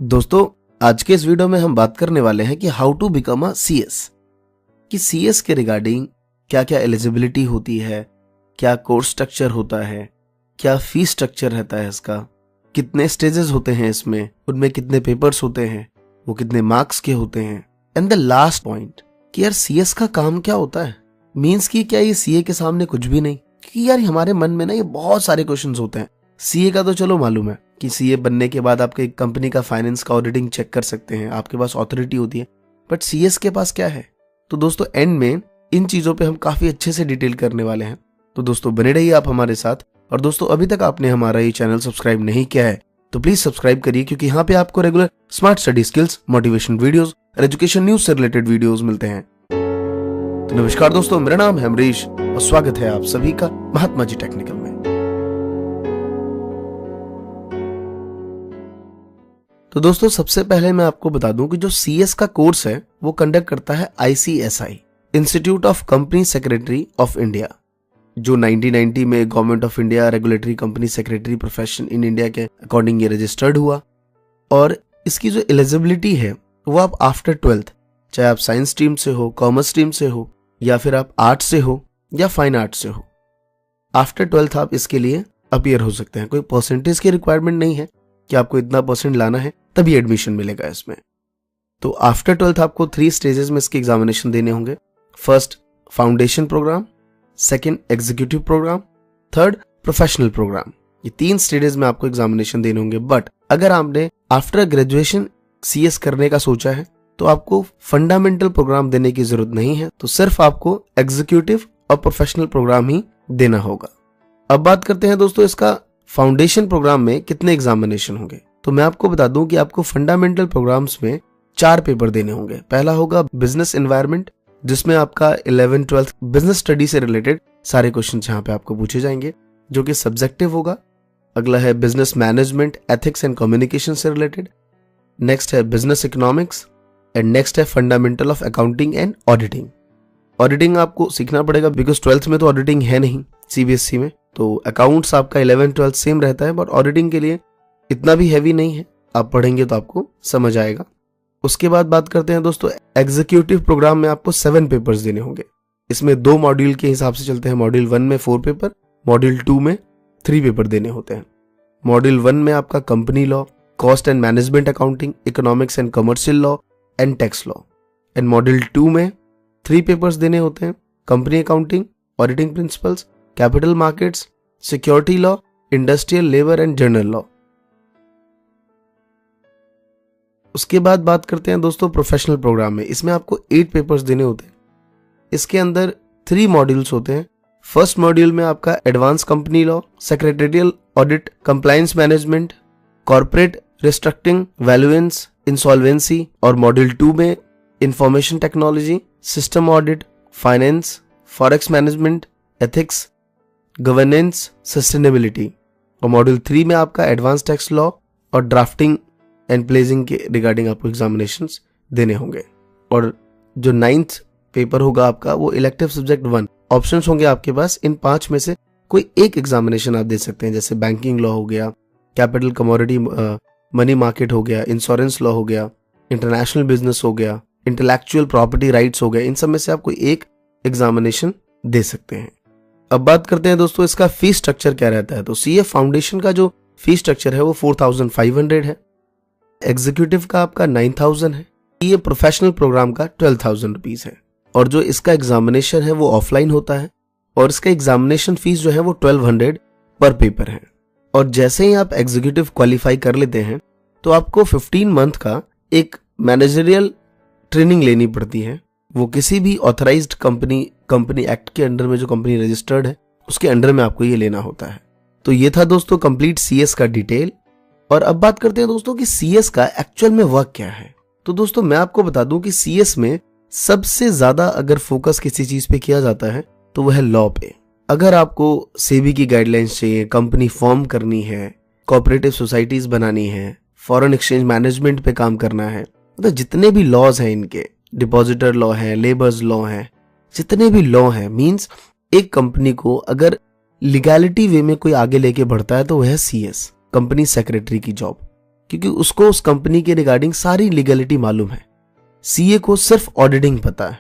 दोस्तों, आज के इस वीडियो में हम बात करने वाले हैं कि how to become a CS. कि सीएस के रिगार्डिंग क्या क्या एलिजिबिलिटी होती है, क्या कोर्स स्ट्रक्चर होता है, क्या फीस स्ट्रक्चर रहता है इसका, कितने स्टेजेस होते हैं इसमें, उनमें कितने पेपर्स होते हैं, वो कितने मार्क्स के होते हैं, एंड द लास्ट पॉइंट कि यार सीएस का काम क्या होता है। मींस कि क्या ये सीए के सामने कुछ भी नहीं। क्योंकि यार हमारे मन में ना ये बहुत सारे क्वेश्चंस होते हैं। सीए का तो चलो मालूम है कि सीए बनने के बाद आपके कंपनी का फाइनेंस का ऑडिटिंग चेक कर सकते हैं, आपके पास अथॉरिटी होती है, बट सीएस के पास क्या है। तो दोस्तों एंड में इन चीजों पे हम काफी अच्छे से डिटेल करने वाले हैं। तो दोस्तों बने रहिए आप हमारे साथ। और दोस्तों अभी तक आपने हमारा ये चैनल सब्सक्राइब नहीं किया है तो प्लीज सब्सक्राइब करिए, क्योंकि यहाँ पे आपको regular smart study skills, motivation videos और एजुकेशन न्यूज से रिलेटेड वीडियोस मिलते हैं। तो नमस्कार दोस्तों, मेरा नाम है अमरीश और स्वागत है आप सभी का महात्मा जी टेक्निकल में। तो दोस्तों सबसे पहले मैं आपको बता दूं कि जो सीएस का कोर्स है वो कंडक्ट करता है ICSI, institute of company secretary of India, जो 1990 में government of India regulatory company secretary profession in India के अकॉर्डिंग ये रजिस्टर्ड हुआ। और इसकी जो एलिजिबिलिटी है वो आप आफ्टर 12th, चाहे आप साइंस स्ट्रीम से हो, कॉमर्स स्ट्रीम से हो, या फिर आप आर्ट से हो या फाइन आर्ट से हो, आफ्टर 12th आप इसके लिए अपीयर हो सकते हैं। कोई परसेंटेज की रिक्वायरमेंट नहीं है कि आपको इतना परसेंट लाना है तभी एडमिशन मिलेगा इसमें। तो आफ्टर 12th आपको 3 स्टेजेस में इसके एग्जामिनेशन देने होंगे। First foundation programme, second executive programme, third professional programme. ये 3 स्टेजेस में आपको एग्जामिनेशन देने होंगे। बट अगर आपने आफ्टर ग्रेजुएशन सीएस करने का सोचा है तो आपको फंडामेंटल प्रोग्राम देने की जरूरत नहीं है, तो सिर्फ आपको एग्जीक्यूटिव और प्रोफेशनल प्रोग्राम ही देना होगा। अब बात करते हैं दोस्तों इसका फाउंडेशन प्रोग्राम में कितने एग्जामिनेशन होंगे। तो मैं आपको बता दूं कि आपको फंडामेंटल प्रोग्राम्स में 4 पेपर देने होंगे। पहला होगा बिजनेस एनवायरनमेंट, जिसमें आपका 11th 12th बिजनेस स्टडी से रिलेटेड सारे क्वेश्चन यहाँ पे आपको पूछे जाएंगे, जो कि सब्जेक्टिव होगा। अगला है business management, ethics and communication से रिलेटेड। नेक्स्ट है बिजनेस इकोनॉमिक्स एंड नेक्स्ट है fundamental of accounting and auditing. Auditing आपको सीखना पड़ेगा बिकॉज 12th में तो ऑडिटिंग है नहीं सीबीएसई में, तो अकाउंट्स आपका 11th 12th सेम रहता है, बट ऑडिटिंग के लिए इतना भी हैवी नहीं है। आप पढ़ेंगे तो आपको समझ आएगा। उसके बाद बात करते हैं दोस्तों एग्जीक्यूटिव प्रोग्राम में आपको 7 पेपर्स देने होंगे। इसमें 2 मॉड्यूल के हिसाब से चलते हैं। मॉड्यूल 1 में 4 पेपर, मॉड्यूल 2 में 3 पेपर देने होते हैं। मॉड्यूल 1 में आपका company law, cost and management accounting, economics and commercial law and tax law. And module 2 में 3 पेपर्स देने होते हैं। Company accounting, auditing principles, capital markets, security law, industrial labour and general law. उसके बाद बात करते हैं दोस्तों प्रोफेशनल प्रोग्राम में। इसमें आपको 8 पेपर्स देने होते हैं। इसके अंदर 3 मॉड्यूल्स होते हैं। फर्स्ट मॉड्यूल में आपका advance company law, secretarial audit, compliance management, corporate restructuring, valuations, insolvency. और मॉड्यूल 2 में information technology, system audit, finance, forex management, ethics, governance, sustainability. और मॉड्यूल 3 में आपका एडवांस टैक्स लॉ और ड्राफ्टिंग एंड प्लेजिंग के regarding आपको एग्जामिनेशंस देने होंगे। और जो 9th पेपर होगा आपका वो इलेक्टिव सब्जेक्ट 1। ऑप्शंस होंगे आपके पास, इन 5 में से कोई एक एग्जामिनेशन आप दे सकते हैं, जैसे बैंकिंग लॉ हो गया, कैपिटल कमोडिटी मनी मार्केट हो गया, इंश्योरेंस लॉ हो गया, इंटरनेशनल बिजनेस हो गया, इंटेलेक्चुअल प्रॉपर्टी राइट्स हो गया। इन सब में से आप कोई एक एग्जामिनेशन दे सकते हैं। अब बात करते हैं दोस्तों इसका फीस स्ट्रक्चर क्या रहता है। तो सीए फाउंडेशन का जो फीस स्ट्रक्चर है वो 4500 है। एग्जीक्यूटिव का आपका 9000 है। ये प्रोफेशनल प्रोग्राम का 12000 रुपीज है। और जो इसका एग्जामिनेशन है वो ऑफलाइन होता है और इसका एग्जामिनेशन फीस जो है वो 1200 पर पेपर है। और जैसे ही आप एग्जीक्यूटिव क्वालिफाई कर लेते हैं तो आपको 15 मंथ का एक मैनेजरियल ट्रेनिंग लेनी पड़ती है। वो किसी भी ऑथराइज्ड कंपनी एक्ट के अंडर में, जो कंपनी रजिस्टर्ड है उसके अंडर में आपको ये लेना होता है। तो ये था दोस्तों कंप्लीट सीएस का डिटेल। और अब बात करते हैं दोस्तों कि सीएस का एक्चुअल में वर्क क्या है। तो दोस्तों मैं आपको बता दूं कि सीएस में सबसे ज्यादा अगर फोकस किसी चीज पे किया जाता है तो वह है लॉ पे। अगर आपको सेबी की गाइडलाइंस चाहिए, कंपनी फॉर्म करनी है, कोऑपरेटिव सोसाइटीज बनानी है, फॉरेन एक्सचेंज मैनेजमेंट पे काम करना है, मतलब जितने भी लॉज हैं इनके, डिपॉजिटर लॉ है, लेबर्स लॉ है, जितने भी लॉ हैं, मींस एक कंपनी को अगर लीगैलिटी वे में कोई आगे लेके बढ़ता है तो वह है सीएस, कंपनी सेक्रेटरी की जॉब। क्योंकि उसको उस कंपनी के रिगार्डिंग सारी लीगलिटी मालूम है। सीए को सिर्फ ऑडिटिंग पता है,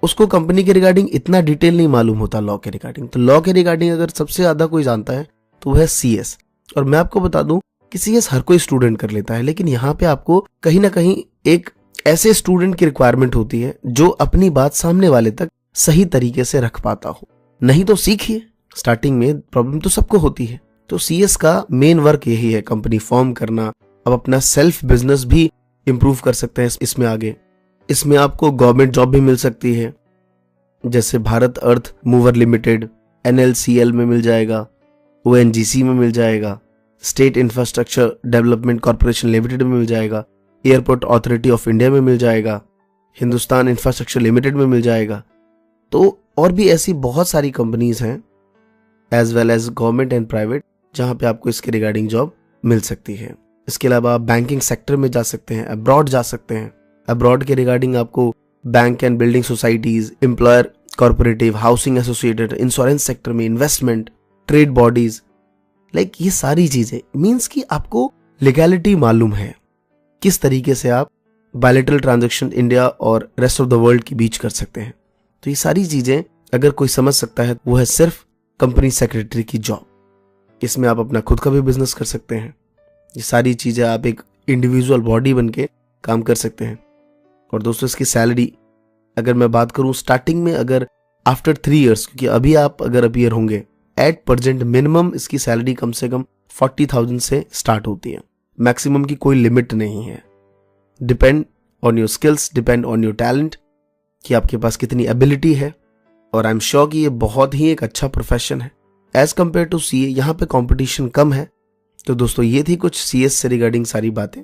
उसको कंपनी के रिगार्डिंग इतना डिटेल नहीं मालूम होता लॉ के रिगार्डिंग। तो लॉ के रिगार्डिंग अगर सबसे ज्यादा कोई जानता है तो वह है सीएस। और मैं आपको बता दूं कि सीएस हर कोई स्टूडेंट कर लेता है, लेकिन यहाँ पे आपको कहीं ना कहीं एक ऐसे स्टूडेंट की रिक्वायरमेंट होती है जो अपनी बात सामने वाले तक सही तरीके से रख पाता हो। नहीं तो सीखिए, स्टार्टिंग में प्रॉब्लम तो सबको होती है। तो सीएस का मेन वर्क यही है, कंपनी फॉर्म करना। अब अपना सेल्फ बिजनेस भी इंप्रूव कर सकते हैं इसमें आगे। इसमें आपको गवर्नमेंट जॉब भी मिल सकती है, जैसे भारत अर्थ मूवर लिमिटेड, एनएलसीएल में मिल जाएगा, ओएनजीसी में मिल जाएगा, state infrastructure development corporation limited में मिल जाएगा, एयरपोर्ट अथॉरिटी ऑफ इंडिया में मिल जाएगा, हिंदुस्तान इंफ्रास्ट्रक्चर लिमिटेड में मिल जाएगा। तो और भी ऐसी बहुत सारी कंपनीज हैं as well as government and private, जहां पे आपको इसके रिगार्डिंग जॉब मिल सकती है। इसके अलावा आप बैंकिंग सेक्टर में जा सकते हैं, अब्रॉड जा सकते हैं। अब्रॉड के रिगार्डिंग आपको bank and building societies, employer corporative, housing associated, insurance sector में, इन्वेस्टमेंट, ट्रेड बॉडीज, लाइक ये सारी चीजें मीन्स कि आपको लीगैलिटी मालूम है, किस तरीके से आप बायलैटरल ट्रांजैक्शन इंडिया और रेस्ट ऑफ द वर्ल्ड के बीच कर सकते हैं। तो ये सारी चीजें अगर कोई समझ सकता है वो है सिर्फ कंपनी सेक्रेटरी की जॉब। इसमें आप अपना खुद का भी बिजनेस कर सकते हैं। ये सारी चीजें आप एक इंडिविजुअल बॉडी बन के काम कर सकते हैं। और दोस्तों इसकी सैलरी अगर मैं बात करूं स्टार्टिंग में, अगर आफ्टर 3 years, क्योंकि अभी आप अगर अपीयर होंगे, एट प्रेजेंट मिनिमम इसकी सैलरी कम से कम 40,000 से स्टार्ट होती है। मैक्सिमम की कोई लिमिट नहीं है। Depend on your skills, depend on your talent, कि आपके पास कितनी एबिलिटी है। और आई एम श्योर कि ये बहुत ही एक अच्छा प्रोफेशन है एज कंपेयर टू सीए। यहाँ पे कंपटीशन कम है। तो दोस्तों ये थी कुछ सीएस से रिगार्डिंग सारी बातें।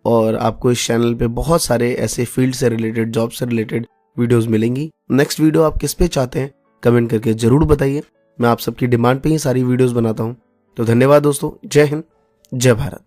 और आपको इस चैनल पे बहुत सारे ऐसे फील्ड से रिलेटेड, जॉब से रिलेटेड वीडियोस मिलेंगी। नेक्स्ट वीडियो आप किस पे चाहते हैं कमेंट करके जरूर बताइए। मैं आप सबकी डिमांड पे ही सारी वीडियोस बनाता हूं। तो धन्यवाद दोस्तों। जय हिंद, जय भारत।